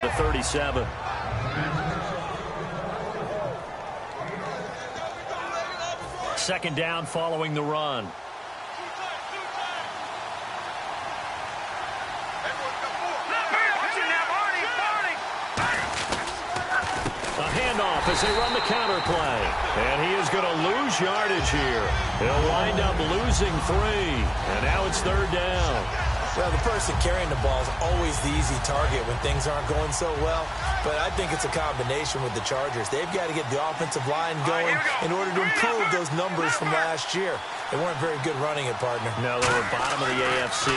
The 37. Second down following the run. As they run the counter play. And he is going to lose yardage here. He'll wind up losing 3. And now it's third down. Well, the person carrying the ball is always the easy target when things aren't going so well. But I think it's a combination with the Chargers. They've got to get the offensive line going in order to improve those numbers from last year. They weren't very good running it, partner. No, they were bottom of the AFC,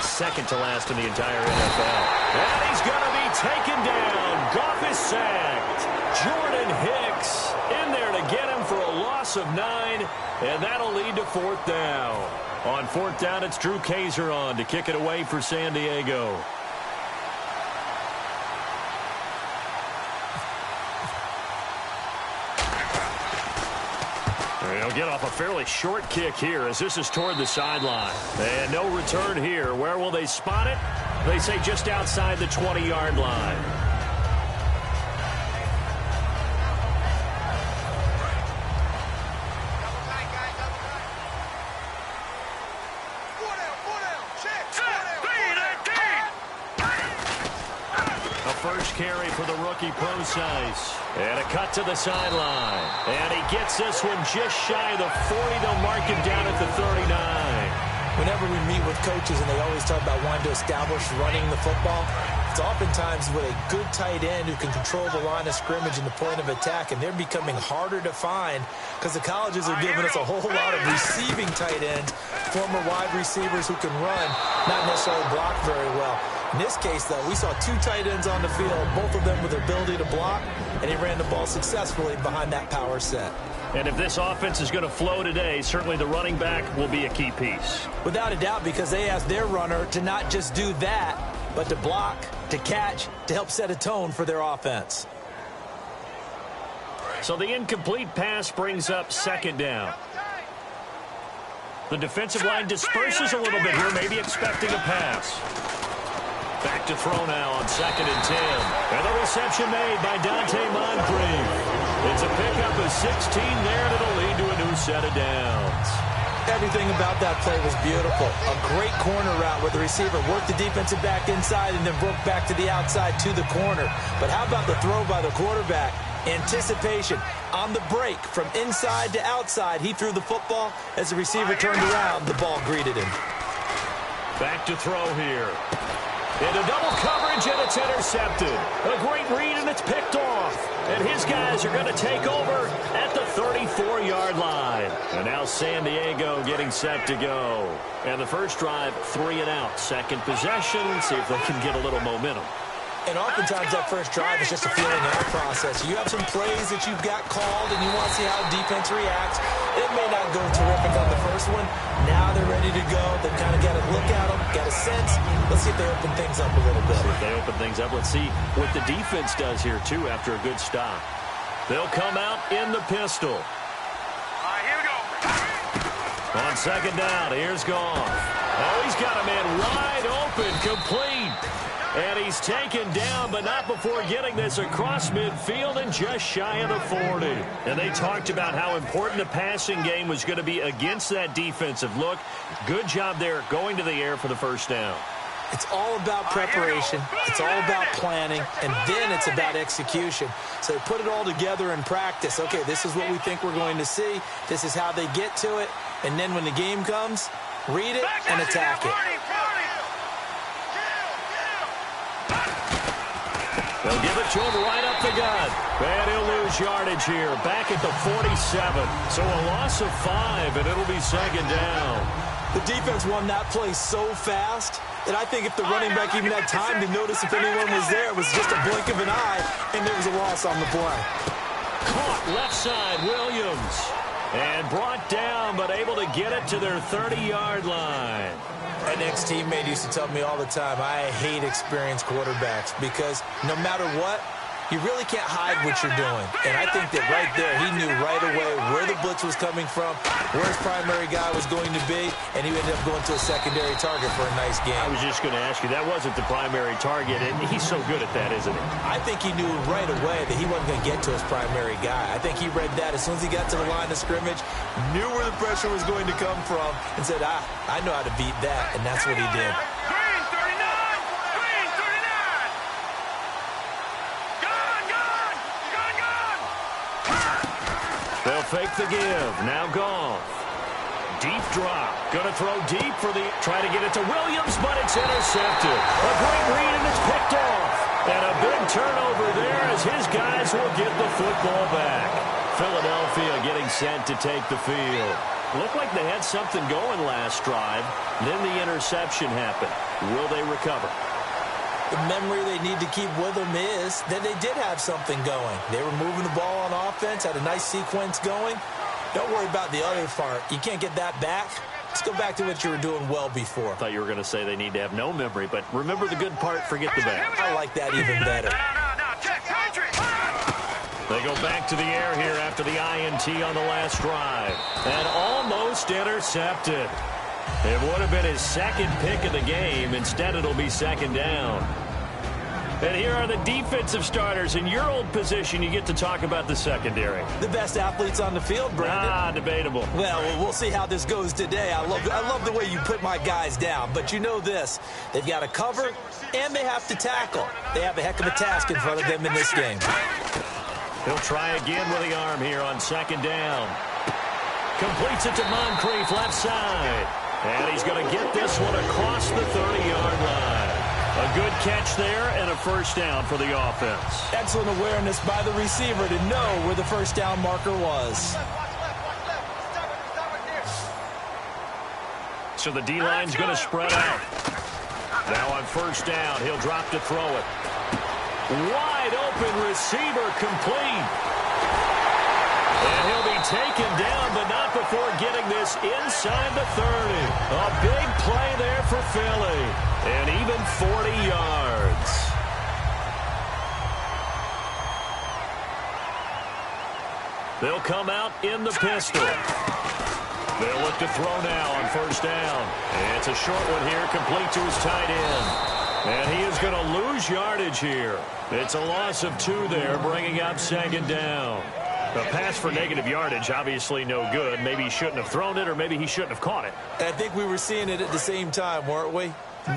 second to last in the entire NFL. And he's going to be taken down. Goff is sacked. Jordan Hicks in there to get him for a loss of 9, and that'll lead to fourth down. On fourth down, it's Drew Kaiser on to kick it away for San Diego. He'll get off a fairly short kick here as this is toward the sideline. And no return here. Where will they spot it? They say just outside the 20-yard line. Carry for the rookie Procise. And a cut to the sideline. And he gets this one just shy of the 40. They'll mark him down at the 39. Whenever we meet with coaches and they always talk about wanting to establish running the football, it's oftentimes with a good tight end who can control the line of scrimmage and the point of attack, and they're becoming harder to find because the colleges are giving us a whole lot of receiving tight ends, former wide receivers who can run, not necessarily block very well. In this case, though, we saw 2 tight ends on the field, both of them with the ability to block, and he ran the ball successfully behind that power set. And if this offense is going to flow today, certainly the running back will be a key piece. Without a doubt, because they asked their runner to not just do that, but to block, to catch, to help set a tone for their offense. So the incomplete pass brings up second down. The defensive line disperses a little bit here, maybe expecting a pass. Back to throw now on 2nd and 10. And the reception made by Dante Moncrief. It's a pickup of 16 there, and it'll lead to a new set of downs. Everything about that play was beautiful. A great corner route where the receiver worked the defensive back inside and then broke back to the outside to the corner. But how about the throw by the quarterback? Anticipation on the break from inside to outside. He threw the football. As the receiver turned around, the ball greeted him. Back to throw here. Into double coverage, and it's intercepted. A great read, and it's picked off. And his guys are going to take over at the 34-yard line. And now San Diego getting set to go. And the first drive, 3 and out. Second possession, see if they can get a little momentum. And oftentimes that first drive is just a feeling out process. You have some plays that you've got called and you want to see how defense reacts. It may not go terrific on the first one. Now they're ready to go. They've kind of got to look at them, got a sense. Let's see if they open things up a little bit. See if they open things up. Let's see what the defense does here, too, after a good stop. They'll come out in the pistol. Here we go. On second down, here's Goff. Oh, he's got a man wide open, complete. And he's taken down, but not before getting this across midfield and just shy of the 40. And they talked about how important the passing game was going to be against that defensive look. Good job there going to the air for the first down. It's all about preparation. It's all about planning, and then it's about execution. So they put it all together in practice. Okay, this is what we think we're going to see. This is how they get to it. And then when the game comes, read it and attack it. They'll give it to him right up the gut. And he'll lose yardage here. Back at the 47. So a loss of 5, and it'll be second down. The defense won that play so fast that I think if the running back even had time to notice if anyone was there, it was just a blink of an eye, and there was a loss on the play. Caught left side, Williams. And brought down, but able to get it to their 30-yard line. An ex-teammate used to tell me all the time, I hate experienced quarterbacks because no matter what, you really can't hide what you're doing. And I think that right there, he knew right away where the blitz was coming from, where his primary guy was going to be, and he ended up going to a secondary target for a nice game. I was just going to ask you, that wasn't the primary target, and he's so good at that, isn't he? I think he knew right away that he wasn't going to get to his primary guy. I think he read that as soon as he got to the line of scrimmage, knew where the pressure was going to come from, and said, I know how to beat that, and that's what he did. Green 39! Green 39! Gone! They'll fake the give. Now Goff. Deep drop. Going to throw deep for the... Try to get it to Williams, but it's intercepted. A great read, and it's picked off. And a big turnover there as his guys will get the football back. Philadelphia getting set to take the field. Looked like they had something going last drive. Then the interception happened. Will they recover? The memory they need to keep with them is that they did have something going. They were moving the ball on offense, had a nice sequence going. Don't worry about the other part. You can't get that back. Let's go back to what you were doing well before. I thought you were going to say they need to have no memory, but remember the good part, forget the bad. I like that even better. They go back to the air here after the INT on the last drive. And almost intercepted. It would have been his second pick of the game. Instead, it'll be second down. And here are the defensive starters. In your old position, you get to talk about the secondary. The best athletes on the field, Brandon. Debatable. Well, we'll see how this goes today. I love the way you put my guys down. But you know this. They've got to cover, and they have to tackle. They have a heck of a task in front of them in this game. He'll try again with the arm here on second down. Completes it to Moncrief, left side. And he's going to get this one across the 30-yard line. A good catch there and a first down for the offense. Excellent awareness by the receiver to know where the first down marker was. So the D-line's going to spread out. Now on first down, he'll drop to throw it. Wide open receiver complete. And he'll be taken down, but not before getting this inside the 30. A big play there for Philly. And even 40 yards. They'll come out in the pistol. They'll look to throw now on first down. And it's a short one here, complete to his tight end. And he is going to lose yardage here. It's a loss of 2 there, bringing up second down. A pass for negative yardage, obviously no good. Maybe he shouldn't have thrown it, or maybe he shouldn't have caught it. And I think we were seeing it at the same time, weren't we?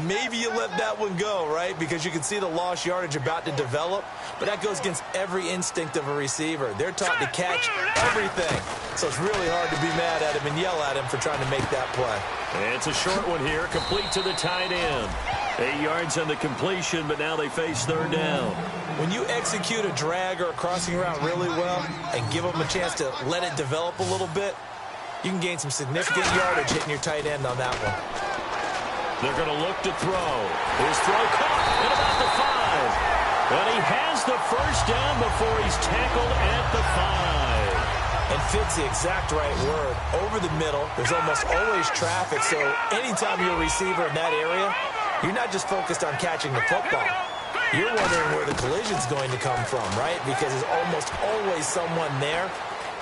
Maybe you let that one go, right? Because you can see the lost yardage about to develop. But that goes against every instinct of a receiver. They're taught to catch everything. So it's really hard to be mad at him and yell at him for trying to make that play. And it's a short one here, complete to the tight end. 8 yards on the completion, but now they face third down. When you execute a drag or a crossing route really well and give them a chance to let it develop a little bit, you can gain some significant yardage hitting your tight end on that one. They're going to look to throw. His throw caught at about the 5. And he has the first down before he's tackled at the 5. And fits the exact right word. Over the middle, there's almost always traffic, so anytime you're a receiver in that area, you're not just focused on catching the football. You're wondering where the collision's going to come from, right? Because there's almost always someone there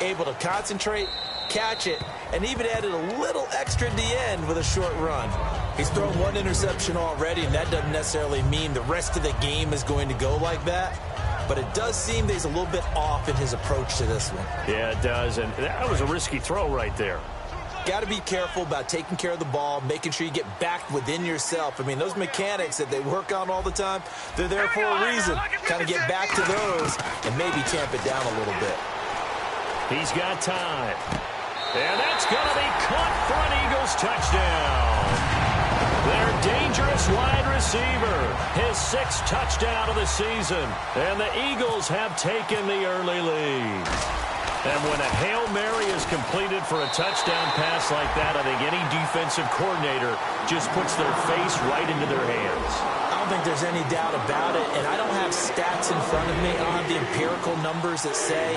able to concentrate, catch it, and even added a little extra at the end with a short run. He's thrown 1 interception already, and that doesn't necessarily mean the rest of the game is going to go like that. But it does seem that he's a little bit off in his approach to this one. Yeah, it does, and that was a risky throw right there. Got to be careful about taking care of the ball, making sure you get back within yourself. I mean, those mechanics that they work on all the time, they're there for a reason. Kind of get back to those and maybe tamp it down a little bit. He's got time. And that's going to be caught for an Eagles touchdown. Their dangerous wide receiver, his 6th touchdown of the season. And the Eagles have taken the early lead. And when a Hail Mary is completed for a touchdown pass like that, I think any defensive coordinator just puts their face right into their hands. I'm don't think there's any doubt about it, and I don't have stats in front of me. I don't have the empirical numbers that say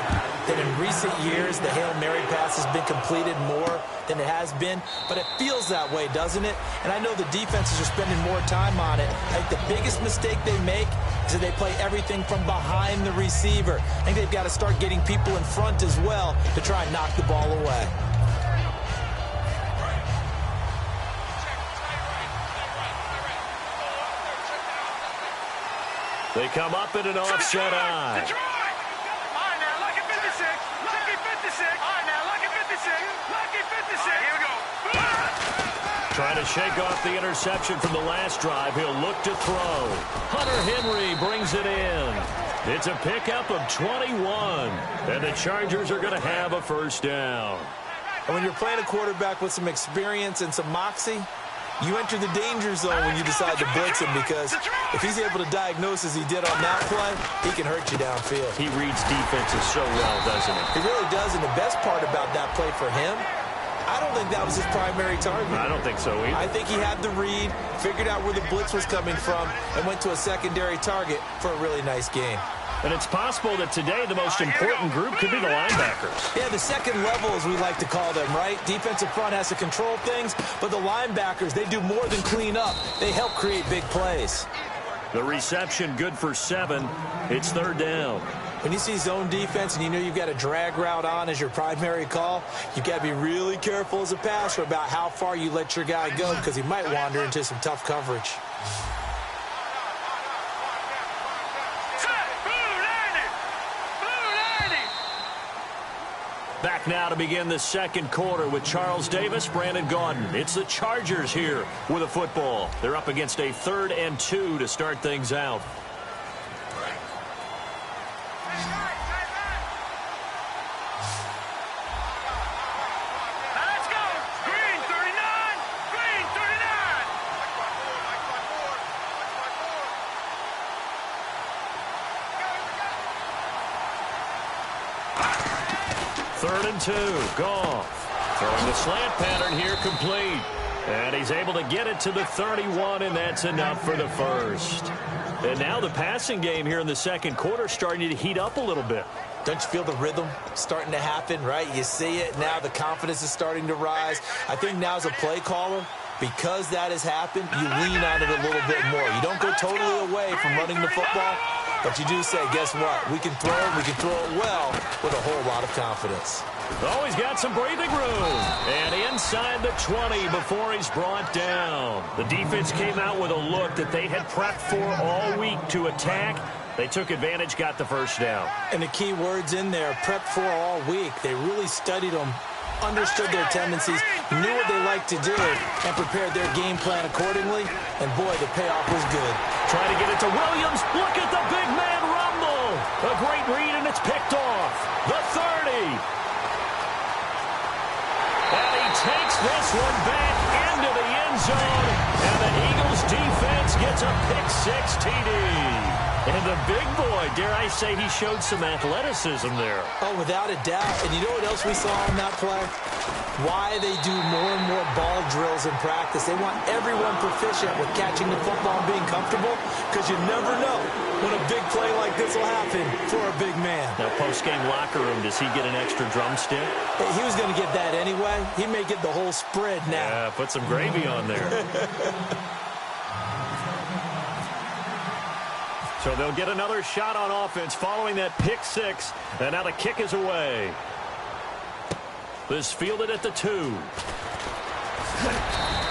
that in recent years the Hail Mary pass has been completed more than it has been, but it feels that way, doesn't it? And I know the defenses are spending more time on it. I think the biggest mistake they make is that they play everything from behind the receiver. I think they've got to start getting people in front as well to try and knock the ball away. They come up in an offset eye. Detroit! All right, now, lucky 56. Lucky 56. All right, now, lucky 56. Lucky 56. All right, here we go. Trying to shake off the interception from the last drive. He'll look to throw. Hunter Henry brings it in. It's a pickup of 21. And the Chargers are going to have a first down. And when you're playing a quarterback with some experience and some moxie, you enter the danger zone when you decide to blitz him, because if he's able to diagnose as he did on that play, he can hurt you downfield. He reads defenses so well, doesn't he? He really does, and the best part about that play for him, I don't think that was his primary target. I don't think so either. I think he had the read, figured out where the blitz was coming from, and went to a secondary target for a really nice game. And it's possible that today the most important group could be the linebackers. Yeah, the second level, as we like to call them, right? Defensive front has to control things, but the linebackers, they do more than clean up. They help create big plays. The reception good for 7. It's third down. When you see zone defense and you know you've got a drag route on as your primary call, you've got to be really careful as a passer about how far you let your guy go, because he might wander into some tough coverage. Back now to begin the second quarter with Charles Davis, Brandon Gaudin. It's the Chargers here with a football. They're up against a 3rd and 2 to start things out. Let's go. Green 39. Green 39. 3rd and 2, Goff. Throwing the slant pattern here, complete. And he's able to get it to the 31, and that's enough for the first. And now the passing game here in the second quarter starting to heat up a little bit. Don't you feel the rhythm starting to happen, right? You see it now. The confidence is starting to rise. I think now as a play caller, because that has happened, you lean on it a little bit more. You don't go totally away from running the football, but you do say, guess what? We can throw it well with a whole lot of confidence. Oh, he's got some breathing room. And inside the 20 before he's brought down. The defense came out with a look that they had prepped for all week to attack. They took advantage, got the first down. And the key words in there, prepped for all week. They really studied them, understood their tendencies, knew what they like to do, and prepared their game plan accordingly. And boy, the payoff was good. Trying to get it to Williams. Look at the big man rumble. A great read, and it's picked off. The 30. And he takes this one back into the end zone. And the Eagles defense gets a pick-6 TD. And the big boy, dare I say, he showed some athleticism there. Oh, without a doubt. And you know what else we saw on that play? Why they do more and more ball drills in practice. They want everyone proficient with catching the football and being comfortable, because you never know when a big play like this will happen for a big man. Now, post-game locker room, does he get an extra drumstick? He was going to get that anyway. He may get the whole spread now. Yeah, put some gravy on there. So they'll get another shot on offense following that pick-6. And now the kick is away. This fielded at the 2.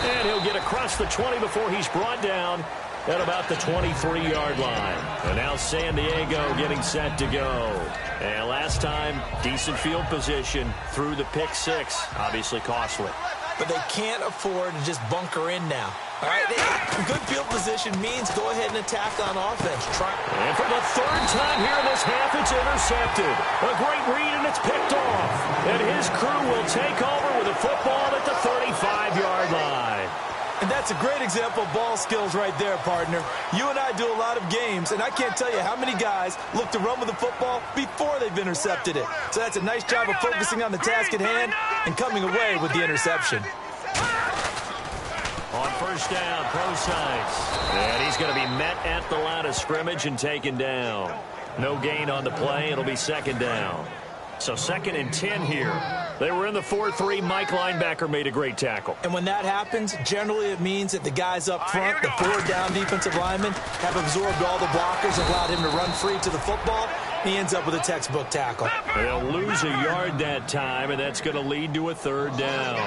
And he'll get across the 20 before he's brought down at about the 23-yard line. And now San Diego getting set to go. And last time, decent field position through the pick-6. Obviously costly. But they can't afford to just bunker in now. All right, good field position means go ahead and attack on offense. And for the 3rd time here in this half, it's intercepted. A great read, and it's picked off. And his crew will take over with a football at the 35-yard line. And that's a great example of ball skills right there, partner. You and I do a lot of games, and I can't tell you how many guys look to run with the football before they've intercepted it. So that's a nice job of focusing on the task at hand and coming away with the interception. On first down, pro sites. And he's going to be met at the line of scrimmage and taken down. No gain on the play. It'll be second down. So 2nd and 10 here. They were in the 4-3. Mike linebacker made a great tackle. And when that happens, generally it means that the guys up front, the 4 down defensive linemen, have absorbed all the blockers and allowed him to run free to the football. He ends up with a textbook tackle. They'll lose a yard that time, and that's going to lead to a 3rd down.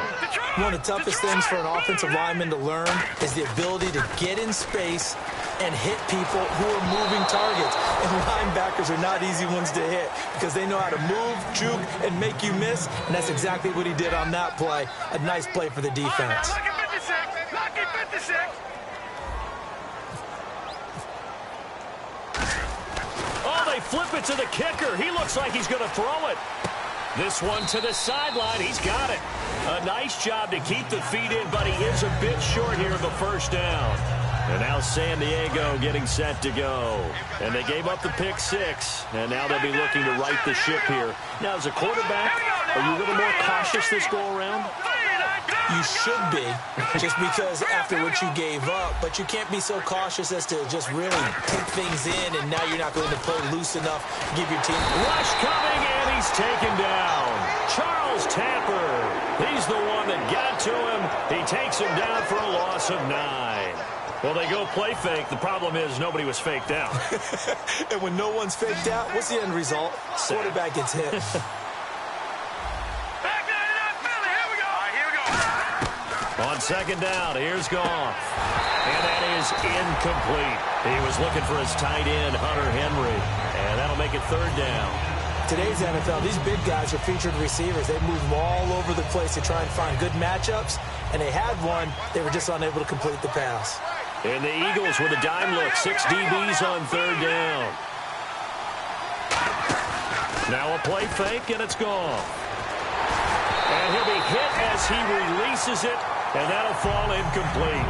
One of the toughest things for an offensive lineman to learn is the ability to get in space and hit people who are moving targets. And linebackers are not easy ones to hit because they know how to move, juke, and make you miss. And that's exactly what he did on that play. A nice play for the defense. Lucky 56. Oh, they flip it to the kicker. He looks like he's going to throw it. This one to the sideline. He's got it. A nice job to keep the feet in, but he is a bit short here of the first down. And now San Diego getting set to go. And they gave up the pick 6, and now they'll be looking to right the ship here. Now, as a quarterback, are you a little more cautious this go-around? You should be, just because after what you gave up, but you can't be so cautious as to just really take things in, and now you're not going to play loose enough to give your team. Rush coming, and he's taken down. Charles Tapper, he's the one that got to him. He takes him down for a loss of 9. Well, they go play fake. The problem is nobody was faked out. And when no one's faked out, what's the end result? Quarterback gets hit. On 2nd down, here's Goff. And that is incomplete. He was looking for his tight end, Hunter Henry. And that'll make it 3rd down. Today's NFL, these big guys are featured receivers. They move them all over the place to try and find good matchups. And they had one. They were just unable to complete the pass. And the Eagles with a dime look. 6 DBs on 3rd down. Now a play fake, and it's gone. And he'll be hit as he releases it, and that'll fall incomplete.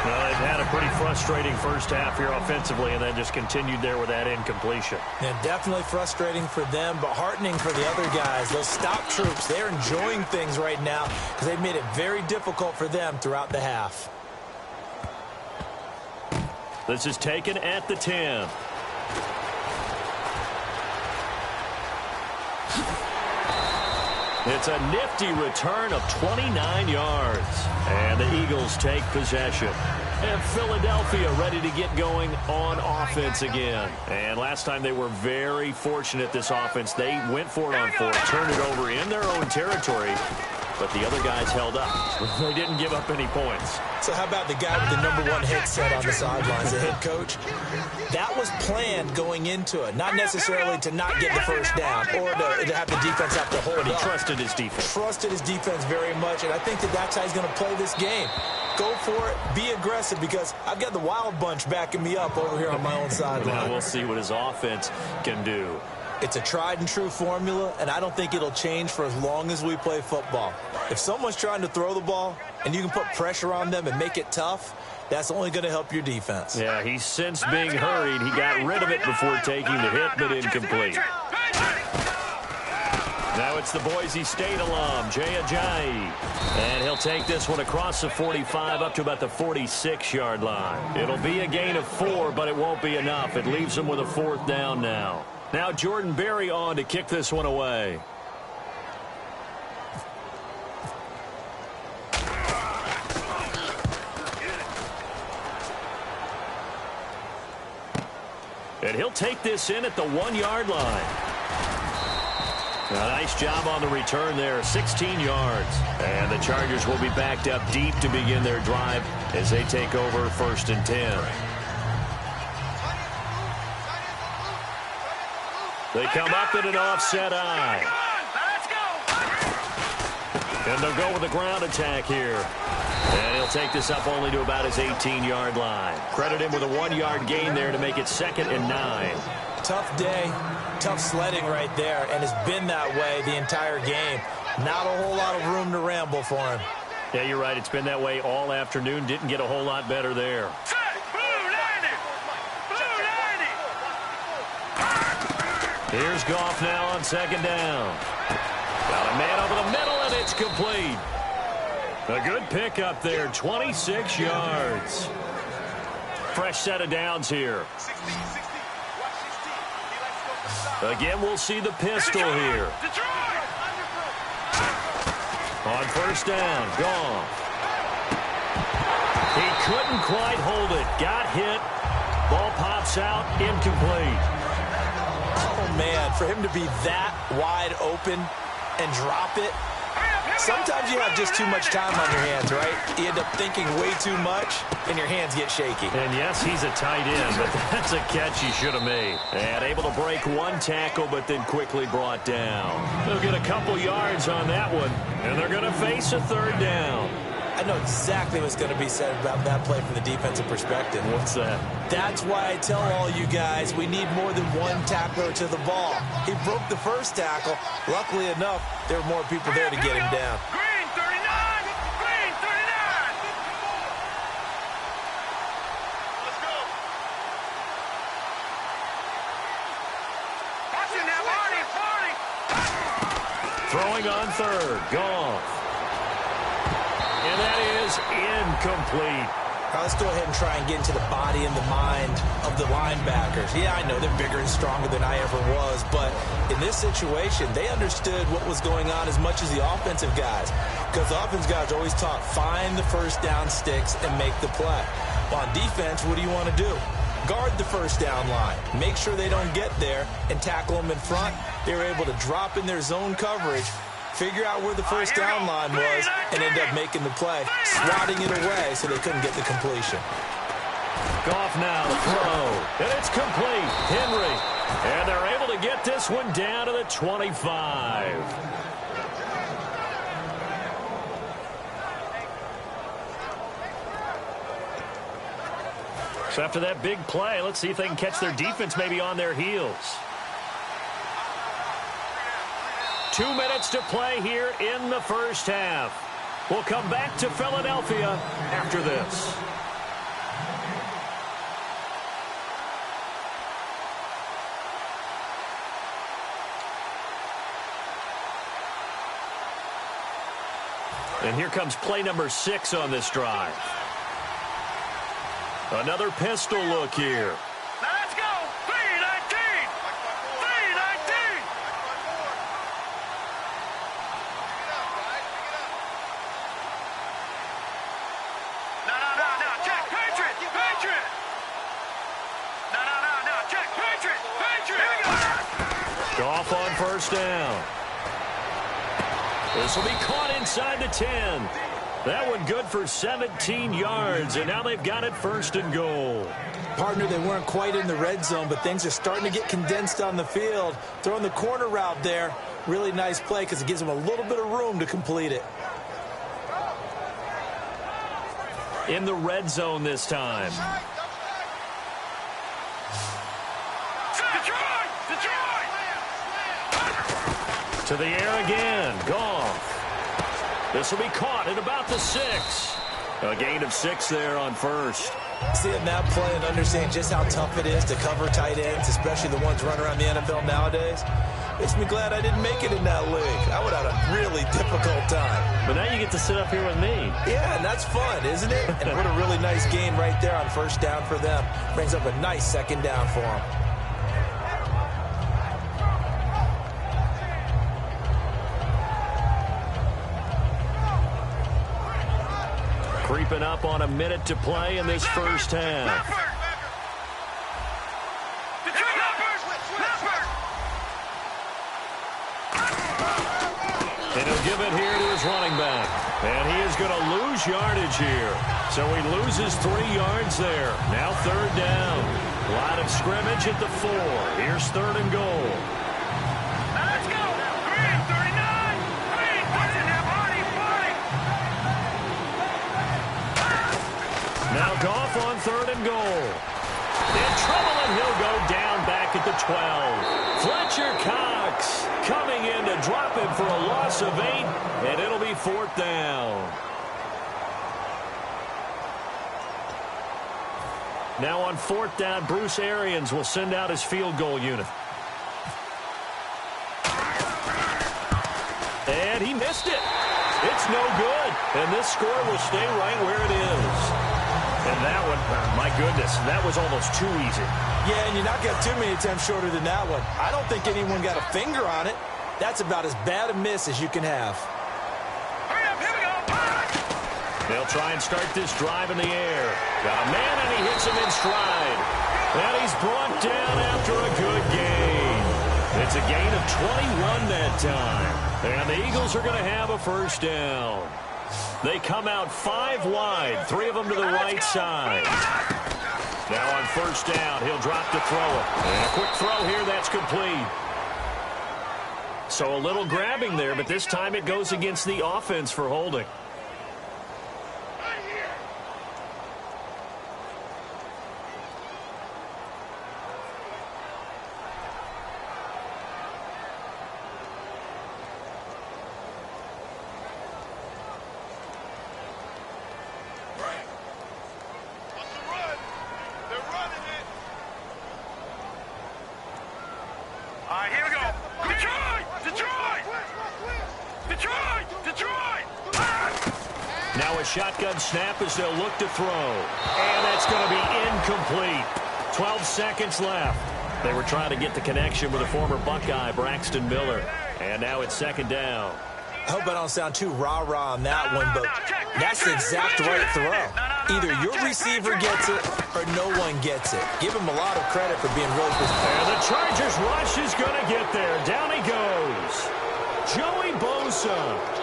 Well, they've had a pretty frustrating first half here offensively, and then just continued there with that incompletion. Yeah, definitely frustrating for them, but heartening for the other guys. Those stop troops, they're enjoying things right now because they've made it very difficult for them throughout the half. This is taken at the 10. It's a nifty return of 29 yards. And the Eagles take possession. And Philadelphia ready to get going on offense again. And last time they were very fortunate, this offense. They went for it on 4th, turned it over in their own territory. But the other guys held up. They didn't give up any points. So how about the guy with the #1 headset on the sidelines, the head coach? That was planned going into it. Not necessarily to not get the first down or to have the defense have to hold But he up. trusted his defense. Trusted his defense very much, and I think that's how he's going to play this game. Go for it. Be aggressive because I've got the wild bunch backing me up over here on my own sideline. Now we'll see what his offense can do. It's a tried-and-true formula, and I don't think it'll change for as long as we play football. If someone's trying to throw the ball and you can put pressure on them and make it tough, that's only going to help your defense. Yeah, he's since being hurried. He got rid of it before taking the hit, but incomplete. Now it's the Boise State alum, Jay Ajayi. And he'll take this one across the 45 up to about the 46-yard line. It'll be a gain of 4, but it won't be enough. It leaves him with a 4th down now. Now Jordan Berry on to kick this one away. And he'll take this in at the 1-yard line. A nice job on the return there, 16 yards. And the Chargers will be backed up deep to begin their drive as they take over 1st and 10. They come up in an offset eye. And they'll go with a ground attack here. And he'll take this up only to about his 18-yard line. Credit him with a 1-yard gain there to make it 2nd and 9. Tough day, tough sledding right there, and it's been that way the entire game. Not a whole lot of room to ramble for him. Yeah, you're right. It's been that way all afternoon. Didn't get a whole lot better there. Here's Goff now on 2nd down. Got a man over the middle, and it's complete. A good pickup there, 26 yards. Fresh set of downs here. Again, we'll see the pistol here. On first down, gone. He couldn't quite hold it. Got hit. Ball pops out, incomplete. Oh, man, for him to be that wide open and drop it. Sometimes you have just too much time on your hands, right? You end up thinking way too much, and your hands get shaky. And yes, he's a tight end, but that's a catch he should have made. And able to break one tackle, but then quickly brought down. They'll get a couple yards on that one, and they're going to face a third down. I know exactly what's going to be said about that play from the defensive perspective. What's that? That's why I tell all you guys we need more than one tackler to the ball. He broke the first tackle. Luckily enough, there were more people there to get him down. Green 39! Green 39! Let's go. Watching that party! Throwing on third, gone. And that is incomplete. Now let's go ahead and try and get into the body and the mind of the linebackers. Yeah, I know they're bigger and stronger than I ever was, but in this situation, they understood what was going on as much as the offensive guys. Because the offensive guys always taught, find the first down sticks and make the play. On defense, what do you want to do? Guard the first down line. Make sure they don't get there and tackle them in front. They were able to drop in their zone coverage, figure out where the first down line was, and end up making the play, swatting it away so they couldn't get the completion. Goff now to throw, and it's complete. Henry, and they're able to get this one down to the 25. So after that big play, let's see if they can catch their defense maybe on their heels. 2 minutes to play here in the first half. We'll come back to Philadelphia after this. And here comes play number 6 on this drive. Another pistol look here. Now let's go! 3-19! 3-19! No, check! Patriot! Patriot! No, check! Patriot! Patriot! Goff on first down. This will be caught inside the 10. That one good for 17 yards, and now they've got it first and goal. Partner, they weren't quite in the red zone, but things are starting to get condensed on the field. Throwing the corner route there, really nice play because it gives them a little bit of room to complete it. In the red zone this time. Detroit! To the air again. Goff. This will be caught at about the 6. A gain of 6 there on first. Seeing that play and understanding just how tough it is to cover tight ends, especially the ones running around the NFL nowadays, makes me glad I didn't make it in that league. I would have had a really difficult time. But now you get to sit up here with me. Yeah, and that's fun, isn't it? And what a really nice gain right there on first down for them. Brings up a nice second down for them. Creeping up on a minute to play in this first half. And he'll give it here to his running back. And he is going to lose yardage here. So he loses 3 yards there. Now third down. Line of scrimmage at the 4. Here's third and goal. Let's go! Green 39! Green, watching that party! Now Goff on third and goal. In trouble, and he'll go down back at the 12. Fletcher Cox coming in to drop him for a loss of 8, and it'll be 4th down. Now on 4th down, Bruce Arians will send out his field goal unit. And he missed it. It's no good, and this score will stay right where it is. And that one, my goodness, that was almost too easy. Yeah, and you're not going to have too many attempts shorter than that one. I don't think anyone got a finger on it. That's about as bad a miss as you can have. Hurry up, here we go. They'll try and start this drive in the air. Got a man, and he hits him in stride. And he's brought down after a good gain. It's a gain of 21 that time. And the Eagles are going to have a first down. They come out 5 wide, 3 of them to the right side. Now on first down, he'll drop to throw it. And a quick throw here, that's complete. So a little grabbing there, but this time it goes against the offense for holding. Shotgun snap as they'll look to throw. And that's going to be incomplete. 12 seconds left. They were trying to get the connection with a former Buckeye, Braxton Miller. And now it's second down. I hope I don't sound too rah-rah on that one, but that's the exact right throw. Either your receiver gets it or no one gets it. Give him a lot of credit for being really precise. And the Chargers rush is going to get there. Down he goes. Joey Bosa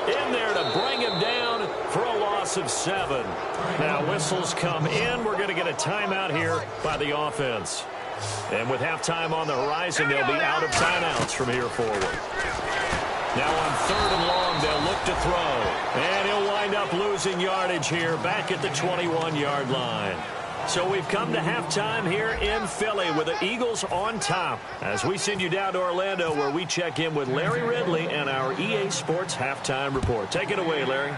in there to bring him down for a loss of 7. Now whistles come in. We're going to get a timeout here by the offense. And with halftime on the horizon, they'll be out of timeouts from here forward. Now on 3rd and long, they'll look to throw. And he'll wind up losing yardage here back at the 21-yard line. So we've come to halftime here in Philly with the Eagles on top as we send you down to Orlando where we check in with Larry Ridley and our EA Sports Halftime Report. Take it away, Larry.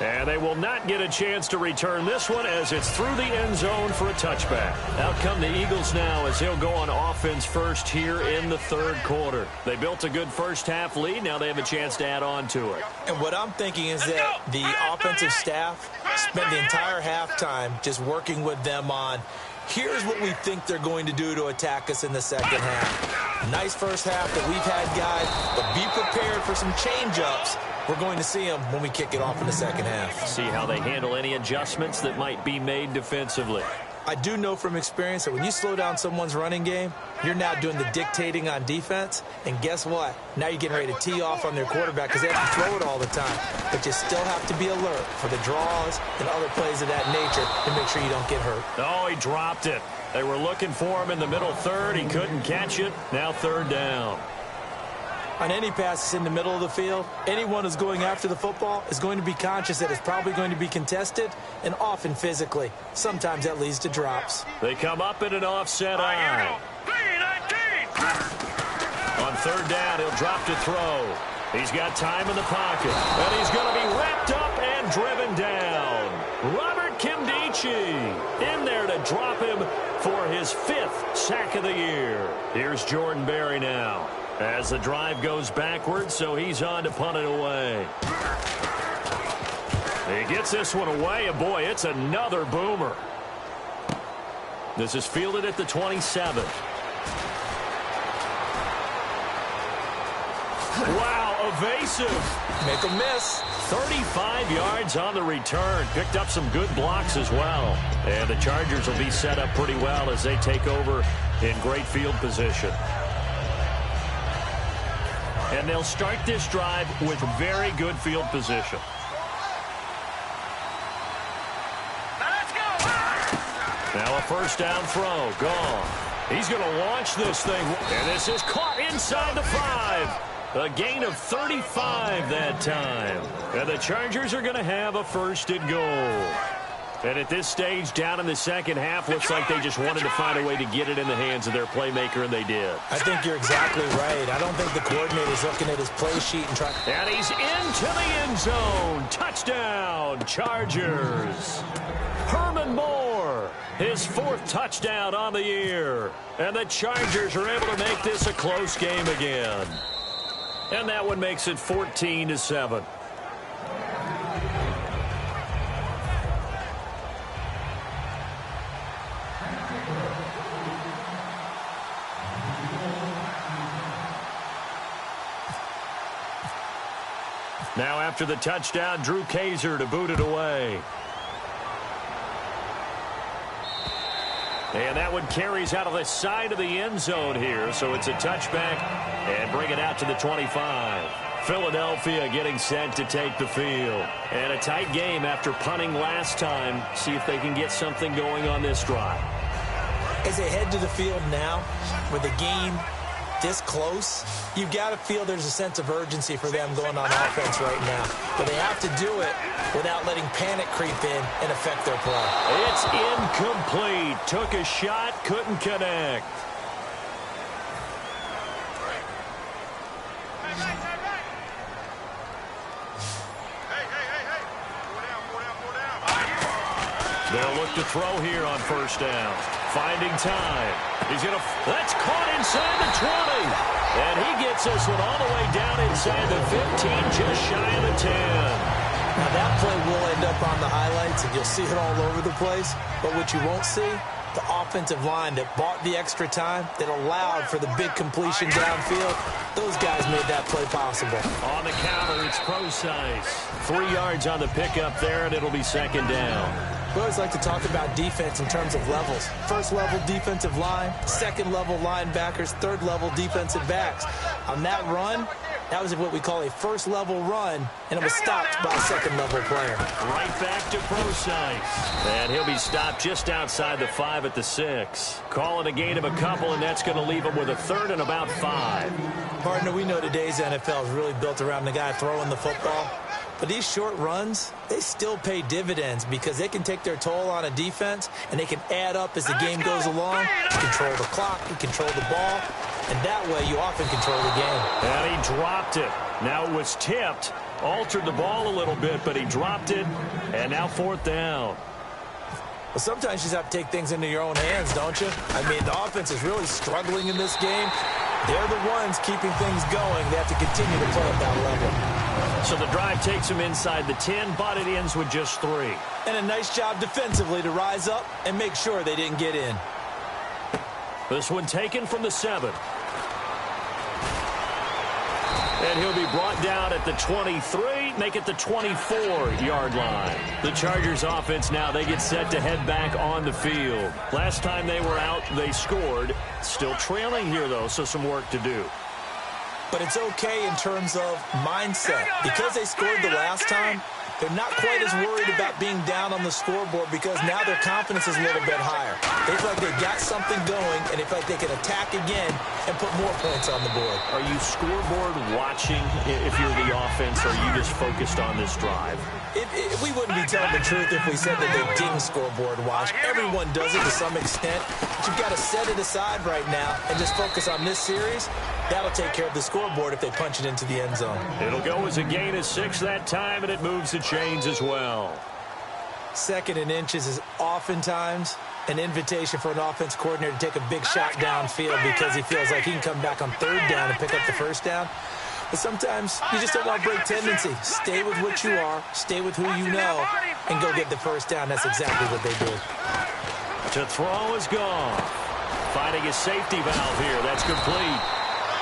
And they will not get a chance to return this one as it's through the end zone for a touchback. Out come the Eagles now as they'll go on offense first here in the 3rd quarter. They built a good first half lead. Now they have a chance to add on to it. And what I'm thinking is that the offensive staff spent the entire halftime just working with them on, here's what we think they're going to do to attack us in the second half. Nice first half that we've had, guys, but be prepared for some change-ups. We're going to see them when we kick it off in the second half. See how they handle any adjustments that might be made defensively. I do know from experience that when you slow down someone's running game, you're now doing the dictating on defense. And guess what? Now you're getting ready to tee off on their quarterback because they have to throw it all the time. But you still have to be alert for the draws and other plays of that nature to make sure you don't get hurt. Oh, he dropped it. They were looking for him in the middle 3rd. He couldn't catch it. Now 3rd down. On any passes in the middle of the field, anyone who's going after the football is going to be conscious that it's probably going to be contested and often physically. Sometimes that leads to drops. They come up in an offset eye. On 3rd down, he'll drop to throw. He's got time in the pocket, and he's going to be wrapped up and driven down. Robert Kimdichie in there to drop him for his 5th sack of the year. Here's Jordan Berry now. As the drive goes backwards, so he's on to punt it away. He gets this one away, and boy, it's another boomer. This is fielded at the 27. Wow, evasive. Make a miss. 35 yards on the return. Picked up some good blocks as well. And the Chargers will be set up pretty well as they take over in great field position. And they'll start this drive with very good field position. Now a first down throw. Gone. He's going to launch this thing. And this is caught inside the 5. A gain of 35 that time. And the Chargers are going to have a 1st and goal. And at this stage, down in the second half, looks like they just wanted to find a way to get it in the hands of their playmaker, and they did. I think you're exactly right. I don't think the coordinator's looking at his play sheet and trying. And he's into the end zone. Touchdown, Chargers. Herman Moore, his 4th touchdown on the year. And the Chargers are able to make this a close game again. And that one makes it 14-7. Now after the touchdown, Drew Kaiser to boot it away. And that one carries out of the side of the end zone here, so it's a touchback and bring it out to the 25. Philadelphia getting set to take the field. And a tight game after punting last time. See if they can get something going on this drive. As they head to the field now, with the game this close, you've got to feel there's a sense of urgency for them going on offense right now. But they have to do it without letting panic creep in and affect their play. It's incomplete. Took a shot, couldn't connect. They'll look to throw here on first down. Finding time. He's going to... That's caught inside the 20. And he gets this one all the way down inside the 15, just shy of the 10. Now that play will end up on the highlights, and you'll see it all over the place. But what you won't see, the offensive line that bought the extra time, that allowed for the big completion downfield, those guys made that play possible. On the counter, it's Procise. 3 yards on the pickup there, and it'll be second down. We always like to talk about defense in terms of levels. First-level defensive line, second-level linebackers, third-level defensive backs. On that run, that was what we call a first-level run, and it was stopped by a second-level player. Right back to Procise. And he'll be stopped just outside the 5 at the 6. Call it a gain of a couple, and that's going to leave him with a third and about 5. Partner, we know today's NFL is really built around the guy throwing the football. But these short runs, they still pay dividends because they can take their toll on a defense, and they can add up as the game goes along. You control the clock, you control the ball, and that way you often control the game. And he dropped it. Now it was tipped, altered the ball a little bit, but he dropped it, and now fourth down. Well, sometimes you just have to take things into your own hands, don't you? I mean, the offense is really struggling in this game. They're the ones keeping things going. They have to continue to play at that level. So the drive takes him inside the 10, but it ends with just 3. And a nice job defensively to rise up and make sure they didn't get in. This one taken from the 7. And he'll be brought down at the 23, make it the 24-yard line. The Chargers offense now, they get set to head back on the field. Last time they were out, they scored. Still trailing here, though, so some work to do. But it's okay in terms of mindset. Because they scored the last time, they're not quite as worried about being down on the scoreboard because now their confidence is a little bit higher. They feel like they've got something going, and they feel like they can attack again and put more points on the board. Are you scoreboard watching if you're the offense, or are you just focused on this drive? We wouldn't be telling the truth if we said that they didn't scoreboard watch. Everyone does it to some extent. But you've got to set it aside right now and just focus on this series. That'll take care of the scoreboard if they punch it into the end zone. It'll go as a gain of 6 that time, and it moves the chains as well. 2nd and inches is oftentimes an invitation for an offense coordinator to take a big shot downfield because he feels like he can come back on 3rd down and pick up the 1st down. But sometimes you just don't want to break tendency. Stay with what you are, stay with who you know, and go get the 1st down. That's exactly what they did. To throw is gone. Finding a safety valve here. That's complete.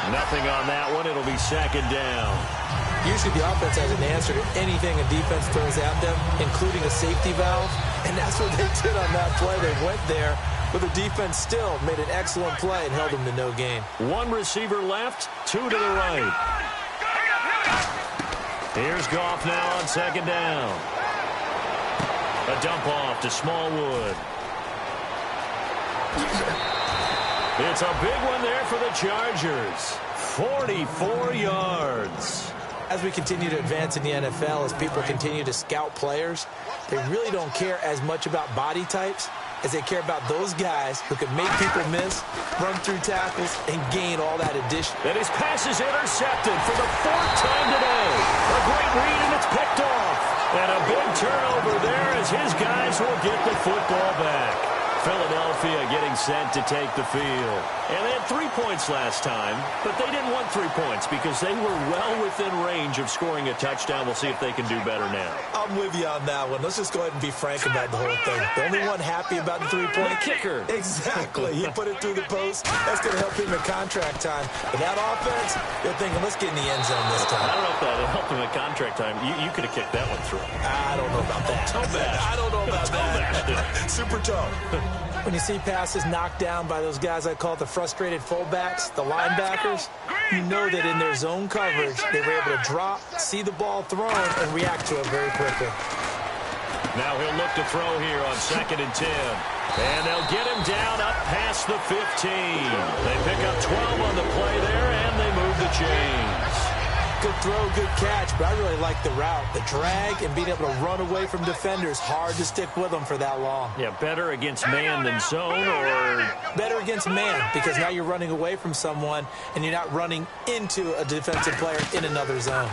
Nothing on that one. It'll be 2nd down. Usually the offense has an answer to anything a defense throws at them, including a safety valve. And that's what they did on that play. They went there, but the defense still made an excellent play and held them to no gain. 1 receiver left, 2 to the right. Here's Goff now on 2nd down. A dump off to Smallwood. It's a big one there for the Chargers. 44 yards. As we continue to advance in the NFL, as people continue to scout players, they really don't care as much about body types as they care about those guys who can make people miss, run through tackles, and gain all that addition. And his pass is intercepted for the 4th time today. A great read, and it's picked off. And a big turnover there as his guys will get the football back. Philadelphia getting set to take the field. And they had 3 points last time, but they didn't want 3 points because they were well within range of scoring a touchdown. We'll see if they can do better now. I'm with you on that one. Let's just go ahead and be frank about the whole thing. The only one happy about the 3-point. The kicker. Exactly. He put it through the post. That's going to help him in contract time. But that offense, they're thinking, let's get in the end zone this time. I don't know if that helped him at contract time. You could have kicked that one through. I don't know about that. Toe bash. I don't know about that. Super toe. When you see passes knocked down by those guys I call the frustrated fullbacks, the linebackers, you know that in their zone coverage, they were able to drop, see the ball thrown, and react to it very quickly. Now he'll look to throw here on 2nd and 10. And they'll get him down up past the 15. They pick up 12 on the play there, and they move the chains. Good throw, good catch, but I really like the route. The drag and being able to run away from defenders, hard to stick with them for that long. Yeah, better against man than zone, or? Better against man, because now you're running away from someone, and you're not running into a defensive player in another zone.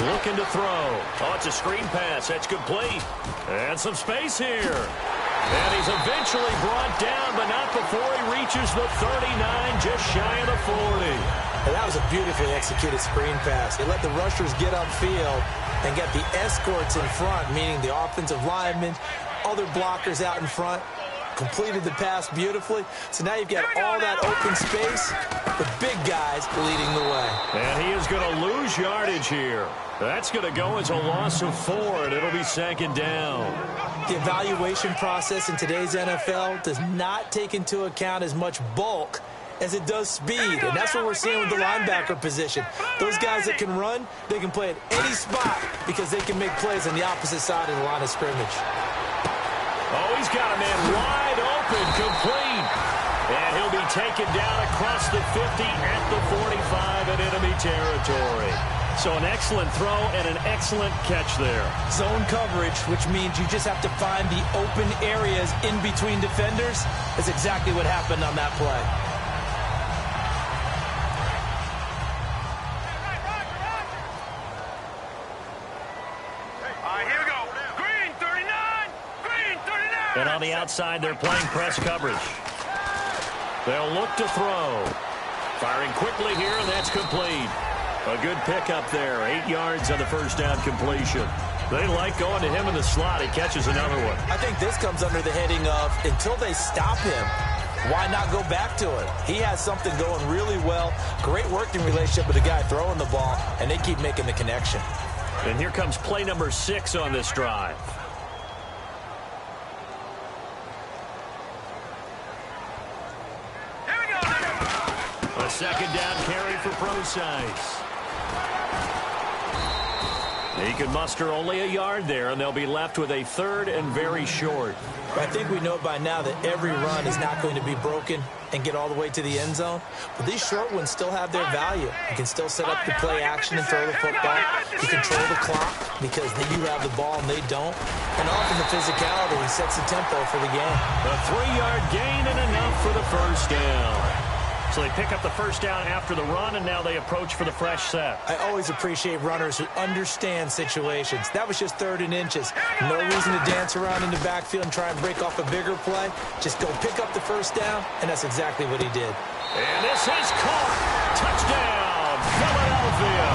Looking to throw. Oh, it's a screen pass. That's complete. And some space here. And he's eventually brought down, but not before he reaches the 39, just shy of the 40. And that was a beautifully executed screen pass. They let the rushers get upfield and get the escorts in front, meaning the offensive linemen, other blockers out in front, completed the pass beautifully. So now you've got all that open space with big guys leading the way. And he is going to lose yardage here. That's going to go as a loss of 4, and it'll be 2nd down. The evaluation process in today's NFL does not take into account as much bulk as it does speed, and that's what we're seeing with the linebacker position. Those guys that can run, they can play at any spot because they can make plays on the opposite side of the line of scrimmage. Oh, he's got a man wide open, complete. And he'll be taken down across the 50 at the 45 in enemy territory. So an excellent throw and an excellent catch there. Zone coverage, which means you just have to find the open areas in between defenders. That's exactly what happened on that play. And on the outside, they're playing press coverage. They'll look to throw. Firing quickly here, and that's complete. A good pickup there. 8 yards on the first down completion. They like going to him in the slot. He catches another one. I think this comes under the heading of until they stop him, why not go back to it? He has something going really well. Great working relationship with the guy throwing the ball, and they keep making the connection. And here comes play number 6 on this drive. A 2nd down carry for Procise. He can muster only a yard there, and they'll be left with a 3rd and very short. I think we know by now that every run is not going to be broken and get all the way to the end zone. But these short ones still have their value. You can still set up the play action and throw the football. You control the clock because you have the ball and they don't. And often the physicality sets the tempo for the game. A 3-yard gain and enough for the first down. So they pick up the first down after the run, and now they approach for the fresh set. I always appreciate runners who understand situations. That was just 3rd and inches. No reason to dance around in the backfield and try and break off a bigger play. Just go pick up the first down, and that's exactly what he did. And this is caught. Touchdown, Philadelphia.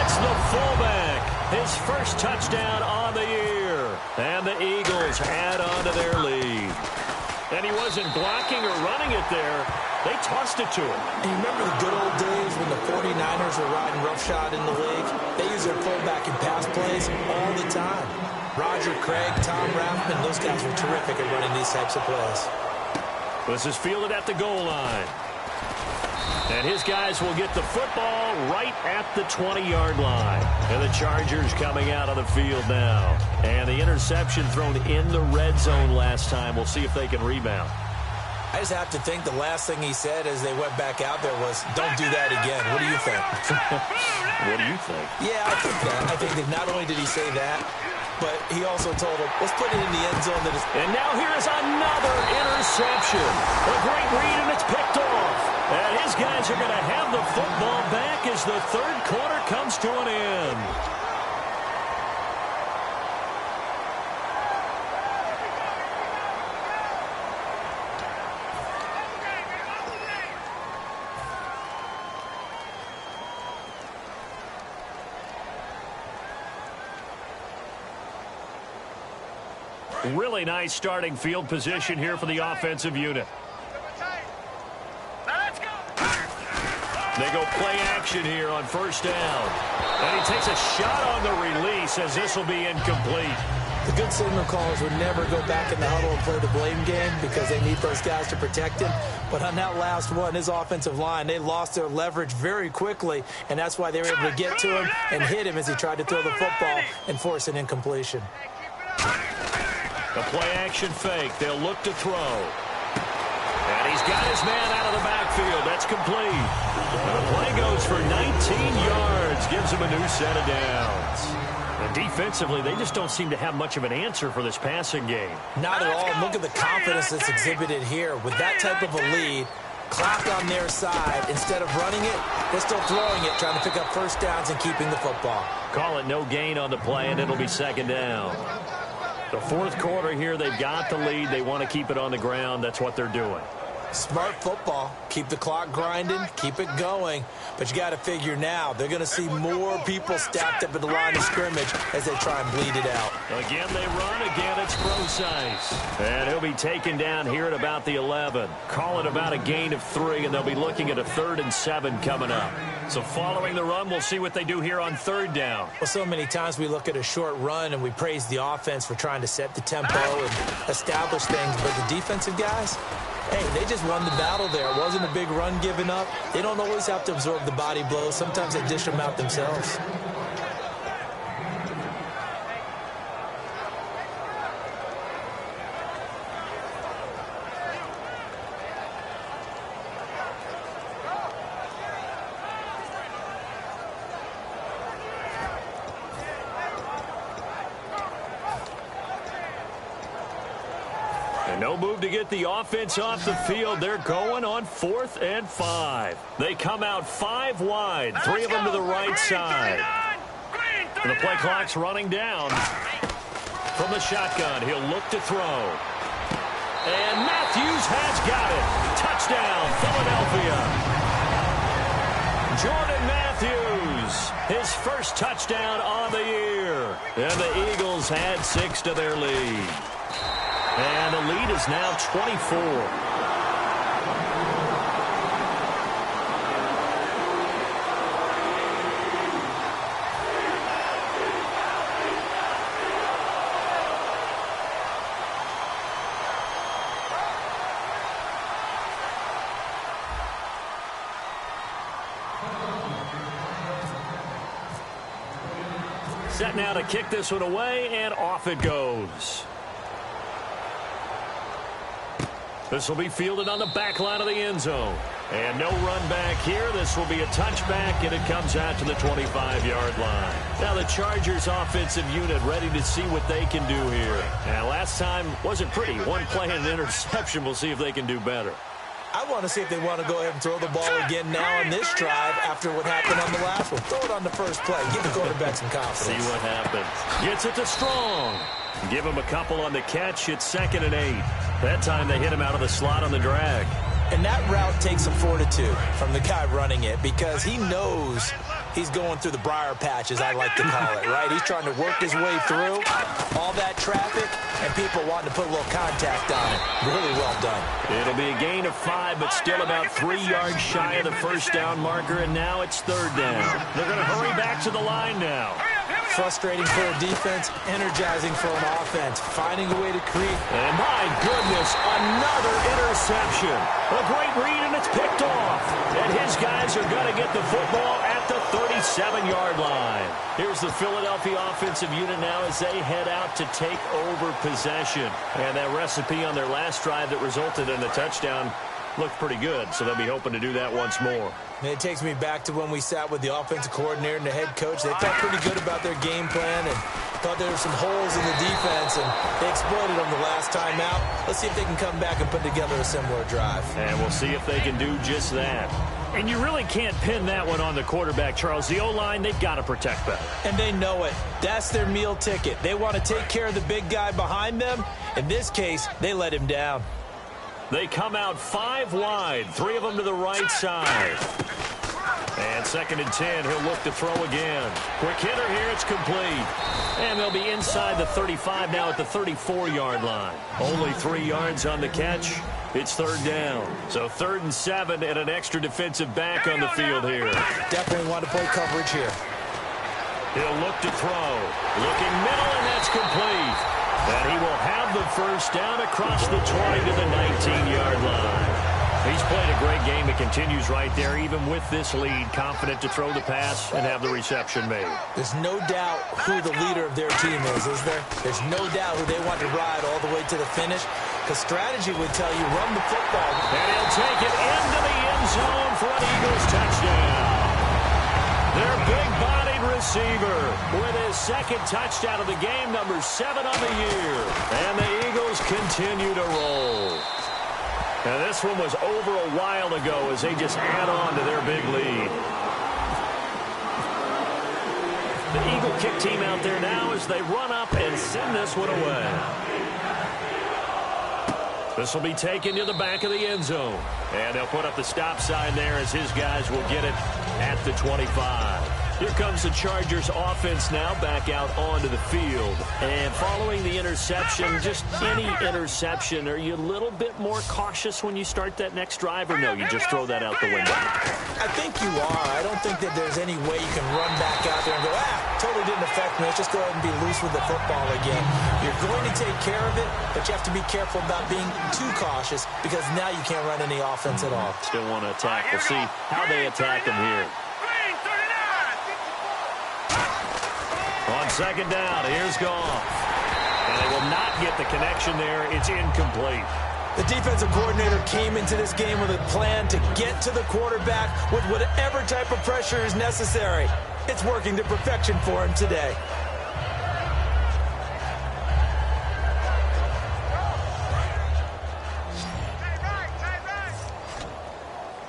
It's the fullback. His first touchdown on the year. And the Eagles add on to their lead. And he wasn't blocking or running it there. They tossed it to him. And you remember the good old days when the 49ers were riding roughshod in the league? They used their fullback in pass plays all the time. Roger Craig, Tom Rathman, those guys were terrific at running these types of plays. This is fielded at the goal line. And his guys will get the football right at the 20-yard line. And the Chargers coming out on the field now. And the interception thrown in the red zone last time. We'll see if they can rebound. I just have to think the last thing he said as they went back out there was, don't do that again. What do you think? What do you think? Yeah, I think that. I think that not only did he say that, but he also told him, let's put it in the end zone. And now here is another interception. A great read, and it's picked off. And his guys are going to have the football back as the 3rd quarter comes to an end. Really nice starting field position here for the offensive unit. They go play action here on first down. And he takes a shot on the release as this will be incomplete. The good signal callers would never go back in the huddle and play the blame game because they need those guys to protect him. But on that last one, his offensive line, they lost their leverage very quickly, and that's why they were able to get to him and hit him as he tried to throw the football and force an incompletion. The play-action fake. They'll look to throw. And he's got his man out of the backfield. That's complete. And the play goes for 19 yards. Gives him a new set of downs. And defensively, they just don't seem to have much of an answer for this passing game. Not at all. And look at the confidence that's exhibited here. With that type of a lead, clock on their side, instead of running it, they're still throwing it, trying to pick up first downs and keeping the football. Call it no gain on the play, and it'll be second down. The fourth quarter here, they've got the lead. They want to keep it on the ground. That's what they're doing. Smart football. Keep the clock grinding, keep it going. But you got to figure now, they're going to see more people stacked up at the line of scrimmage as they try and bleed it out. Again, they run. Again, it's Procise. And he'll be taken down here at about the 11. Call it about a gain of 3, and they'll be looking at a 3rd and 7 coming up. So following the run, we'll see what they do here on 3rd down. Well, so many times we look at a short run and we praise the offense for trying to set the tempo and establish things. But the defensive guys, hey, they just won the battle there. It wasn't a big run given up. They don't always have to absorb the body blows. Sometimes they dish them out themselves. No move to get the offense off the field. They're going on 4th and 5. They come out 5 wide, 3 of them to the right side. And the play clock's running down. From the shotgun, he'll look to throw. And Matthews has got it. Touchdown, Philadelphia. Jordan Matthews, his first touchdown on the year. And the Eagles had 6 to their lead. And the lead is now 24. Set now to kick this one away, and off it goes. This will be fielded on the back line of the end zone. And no run back here. This will be a touchback, and it comes out to the 25-yard line. Now the Chargers offensive unit ready to see what they can do here. And last time wasn't pretty. One play and an interception. We'll see if they can do better. I want to see if they want to go ahead and throw the ball again now on this drive after what happened on the last one. Throw it on the first play. Give the quarterback some confidence. See what happens. Gets it to Strong. Give him a couple on the catch. It's 2nd and 8. That time they hit him out of the slot on the drag. And that route takes some fortitude from the guy running it because he knows he's going through the briar patch, as I like to call it, right? He's trying to work his way through all that traffic and people wanting to put a little contact on it. Really well done. It'll be a gain of 5, but still about 3 yards shy of the first down marker, and now it's 3rd down. They're going to hurry back to the line now. Frustrating for a defense, energizing for an offense, finding a way to create. And my goodness, another interception. A great read, and it's picked off. And his guys are going to get the football at the 37-yard line. Here's the Philadelphia offensive unit now as they head out to take over possession. And that recipe on their last drive that resulted in a touchdown looked pretty good, so they'll be hoping to do that once more. And it takes me back to when we sat with the offensive coordinator and the head coach. They felt pretty good about their game plan and thought there were some holes in the defense, and they exploited them the last time out. Let's see if they can come back and put together a similar drive. And we'll see if they can do just that. And you really can't pin that one on the quarterback, Charles. The O-line, they've got to protect better. And they know it. That's their meal ticket. They want to take care of the big guy behind them. In this case, they let him down. They come out 5 wide, 3 of them to the right side. And 2nd and 10, he'll look to throw again. Quick hitter here, it's complete. And they'll be inside the 35 now at the 34-yard line. Only 3 yards on the catch. It's 3rd down. So 3rd and 7 and an extra defensive back on the field here. Definitely want to play coverage here. He'll look to throw. Looking middle, and that's complete. And he will have the 1st down across the 20 to the 19-yard line. He's played a great game. It continues right there, even with this lead, confident to throw the pass and have the reception made. There's no doubt who the leader of their team is there? There's no doubt who they want to ride all the way to the finish, because strategy would tell you run the football. And he'll take it into the end zone for an Eagles touchdown. Their big-bodied receiver with his 2nd touchdown of the game, number 7 on the year. And the Eagles continue to roll. And this one was over a while ago as they just add on to their big lead. The Eagle kick team out there now as they run up and send this one away. This will be taken to the back of the end zone. And they'll put up the stop sign there as his guys will get it at the 25. Here comes the Chargers offense now back out onto the field. And following the interception, just any interception, are you a little bit more cautious when you start that next drive, or no, you just throw that out the window? I think you are. I don't think that there's any way you can run back out there and go, totally didn't affect me. Let's just go ahead and be loose with the football again. You're going to take care of it, but you have to be careful about being too cautious, because now you can't run any offense at all. Still want to attack. We'll see how they attack him here. On 2nd down, here's Goff. And they will not get the connection there. It's incomplete. The defensive coordinator came into this game with a plan to get to the quarterback with whatever type of pressure is necessary. It's working to perfection for him today.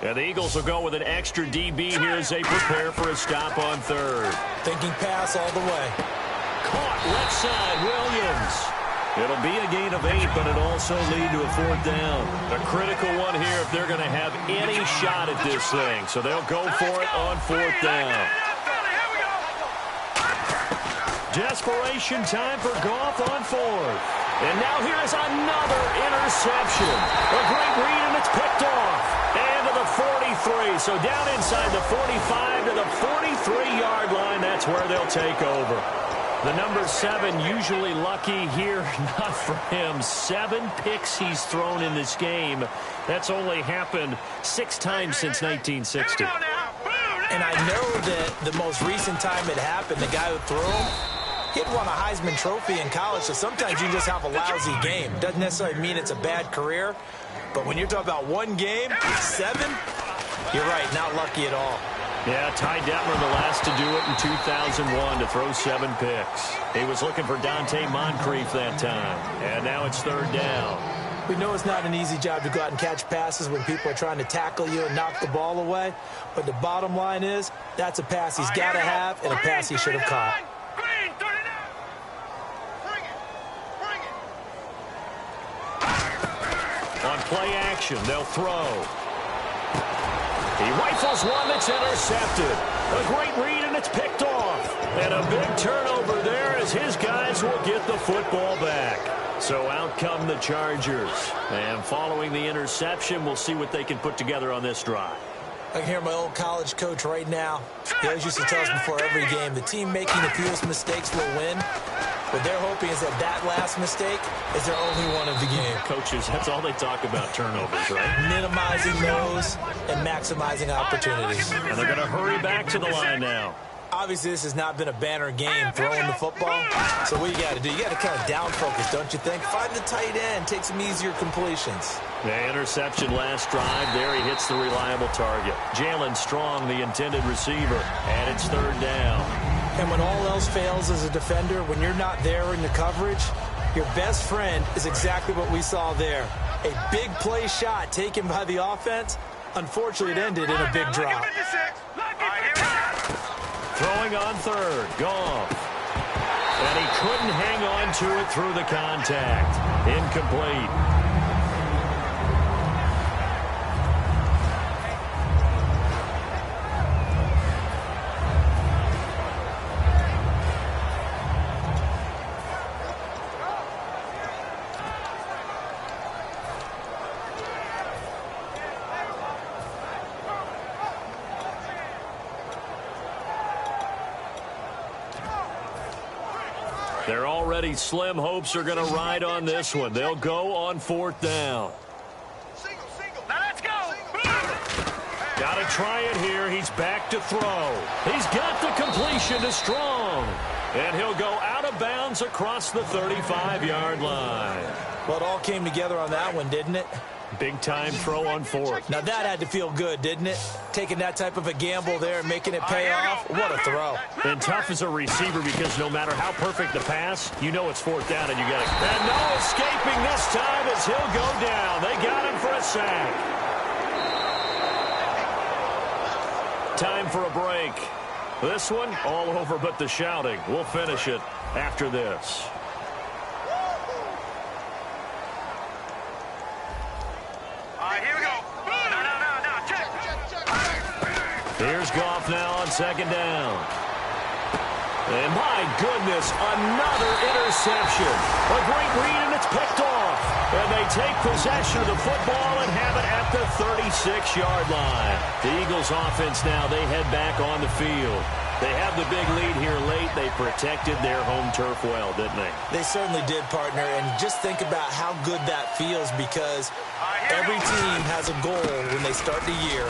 And the Eagles will go with an extra DB here as they prepare for a stop on 3rd. Thinking pass all the way. Caught left side, Williams. It'll be a gain of 8, but it'll also lead to a 4th down. A critical one here if they're going to have any shot at this thing. So they'll go for it on 4th down. Desperation time for Goff on 4th. And now here's another interception. A great read, and it's picked off. And to the 43. So down inside the 45 to the 43-yard line. That's where they'll take over. The number 7 usually lucky here. Not for him. 7 picks he's thrown in this game. That's only happened 6 times since 1960. And I know that the most recent time it happened, the guy who threw him, he'd won a Heisman Trophy in college, so sometimes you just have a lousy game. Doesn't necessarily mean it's a bad career, but when you're talking about one game, 7, you're right, not lucky at all. Yeah, Ty Detmer, the last to do it in 2001, to throw 7 picks. He was looking for Dante Moncrief that time, and now it's 3rd down. We know it's not an easy job to go out and catch passes when people are trying to tackle you and knock the ball away, but the bottom line is that's a pass he's got to have and a pass he should have caught. On play action, they'll throw. He rifles one that's intercepted. A great read, and it's picked off. And a big turnover there as his guys will get the football back. So out come the Chargers. And following the interception, we'll see what they can put together on this drive. I can hear my old college coach right now. He always used to tell us before every game, the team making the fewest mistakes will win. What they're hoping is that that last mistake is their only one of the game. Coaches, that's all they talk about, turnovers, right? Minimizing those and maximizing opportunities. And they're going to hurry back to the line now. Obviously, this has not been a banner game throwing the football. So what you got to do, you got to kind of down focus, don't you think? Find the tight end, take some easier completions. The interception last drive. There he hits the reliable target. Jalen Strong, the intended receiver, and it's 3rd down. And when all else fails as a defender, when you're not there in the coverage, your best friend is exactly what we saw there. A big play shot taken by the offense. Unfortunately, it ended in a big drop. Throwing on 3rd, Goff. And he couldn't hang on to it through the contact. Incomplete. Their already slim hopes are going to ride on this one. They'll go on 4th down. Now let's go. Got to try it here. He's back to throw. He's got the completion to Strong. And he'll go out of bounds across the 35-yard line. Well, it all came together on that one, didn't it? Big-time throw on 4th. Now, that had to feel good, didn't it? Taking that type of a gamble there and making it pay off. What a throw. And tough as a receiver because no matter how perfect the pass, you know it's 4th down and you got it. And no escaping this time as he'll go down. They got him for a sack. Time for a break. This one, all over but the shouting. We'll finish it after this. Here we go. No. Check. Here's Goff now on 2nd down. And my goodness, another interception. A great read, and it's picked off. And they take possession of the football and have it at the 36-yard line. The Eagles offense now, they head back on the field. They have the big lead here late. They protected their home turf well, didn't they? They certainly did, partner. And just think about how good that feels because every team has a goal when they start the year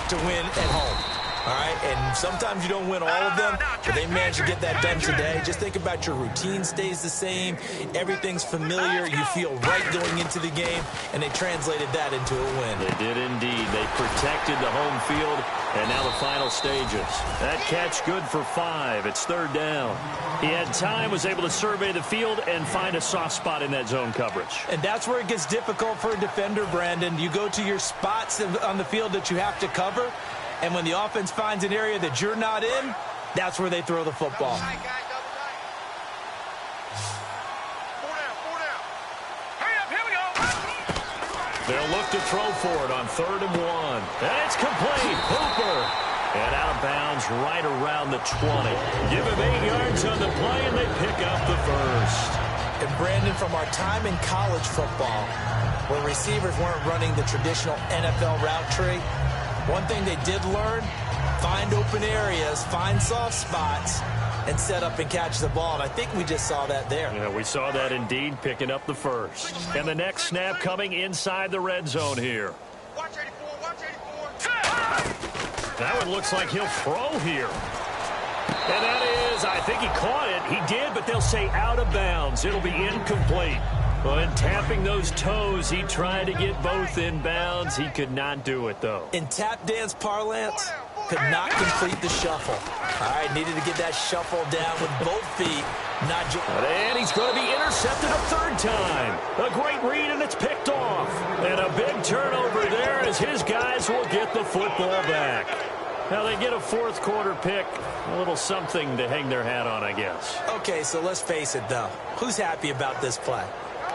to win at home. All right, and sometimes you don't win all of them, but they managed to get that done today. Just think about your routine stays the same. Everything's familiar. You feel right going into the game, and they translated that into a win. They did indeed. They protected the home field, and now the final stages. That catch good for 5. It's 3rd down. He had time, was able to survey the field and find a soft spot in that zone coverage. And that's where it gets difficult for a defender, Brandon. You go to your spots on the field that you have to cover, and when the offense finds an area that you're not in, that's where they throw the football. Hurry up, here we go. They'll look to throw for it on 3rd and 1. And it's complete. Hooper. And out of bounds right around the 20. Give him 8 yards on the play, and they pick up the first. And Brandon, from our time in college football, where receivers weren't running the traditional NFL route tree, one thing they did learn, find open areas, find soft spots, and set up and catch the ball. And I think we just saw that there. Yeah, we saw that indeed, picking up the first. And the next snap coming inside the red zone here. Watch 84, watch 84. That one looks like he'll throw here. And that is, I think he caught it. He did, but they'll say out of bounds. It'll be incomplete. Well, in tapping those toes, he tried to get both in bounds. He could not do it, though. In tap dance parlance, could not complete the shuffle. All right, needed to get that shuffle down with both feet. And he's going to be intercepted a 3rd time. A great read, and it's picked off. And a big turnover there as his guys will get the football back. Now they get a 4th quarter pick. A little something to hang their hat on, I guess. Okay, so let's face it, though. Who's happy about this play?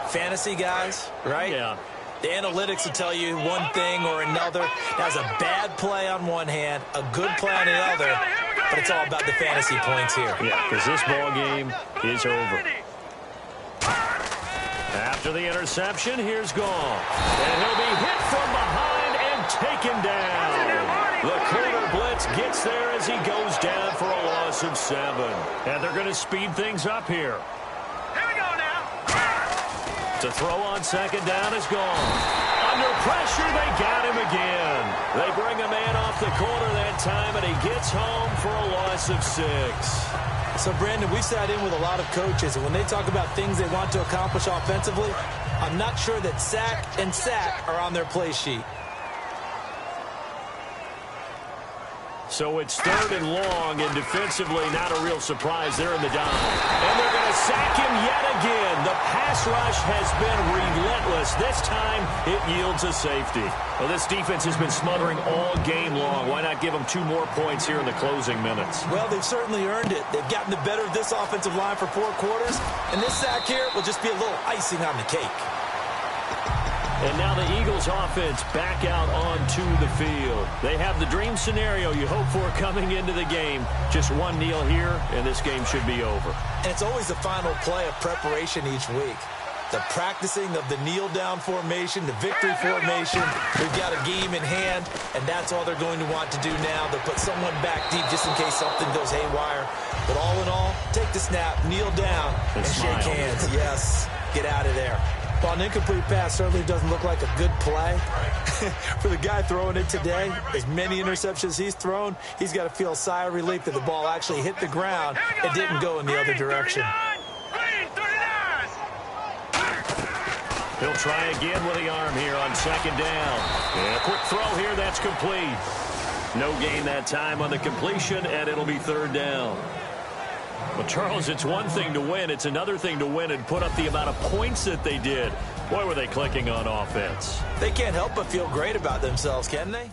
Fantasy guys, right? Yeah. The analytics will tell you one thing or another. That was a bad play on one hand, a good play on the other, but it's all about the fantasy points here. Yeah, because this ball game is over. After the interception, here's Goff. And he'll be hit from behind and taken down. The corner blitz gets there as he goes down for a loss of 7. And they're going to speed things up here. Here we go now. To throw on 2nd down is gone. Under pressure, they got him again. They bring a man off the corner that time, and he gets home for a loss of 6. So, Brandon, we sat in with a lot of coaches, and when they talk about things they want to accomplish offensively, I'm not sure that sack and sack are on their play sheet. So it's 3rd and long, and defensively not a real surprise. They're in the dime. And they're going to sack him yet again. The pass rush has been relentless. This time it yields a safety. Well, this defense has been smothering all game long. Why not give them 2 more points here in the closing minutes? Well, they've certainly earned it. They've gotten the better of this offensive line for 4 quarters, and this sack here will just be a little icing on the cake. And now the Eagles offense back out onto the field. They have the dream scenario you hope for coming into the game. Just one kneel here, and this game should be over. And it's always the final play of preparation each week. The practicing of the kneel-down formation, the victory formation. We've got a game in hand, and that's all they're going to want to do now. They'll put someone back deep just in case something goes haywire But all in all, take the snap, kneel down, and shake hands. Yes, get out of there. While an incomplete pass certainly doesn't look like a good play, for the guy throwing it today, as many interceptions he's thrown, he's got to feel a sigh of relief that the ball actually hit the ground and didn't go in the other direction. He'll try again with the arm here on second down. And a quick throw here, that's complete. No gain that time on the completion, and it'll be third down. Well, Charles, it's one thing to win. It's another thing to win and put up the amount of points that they did. Boy, were they clicking on offense. They can't help but feel great about themselves, can they?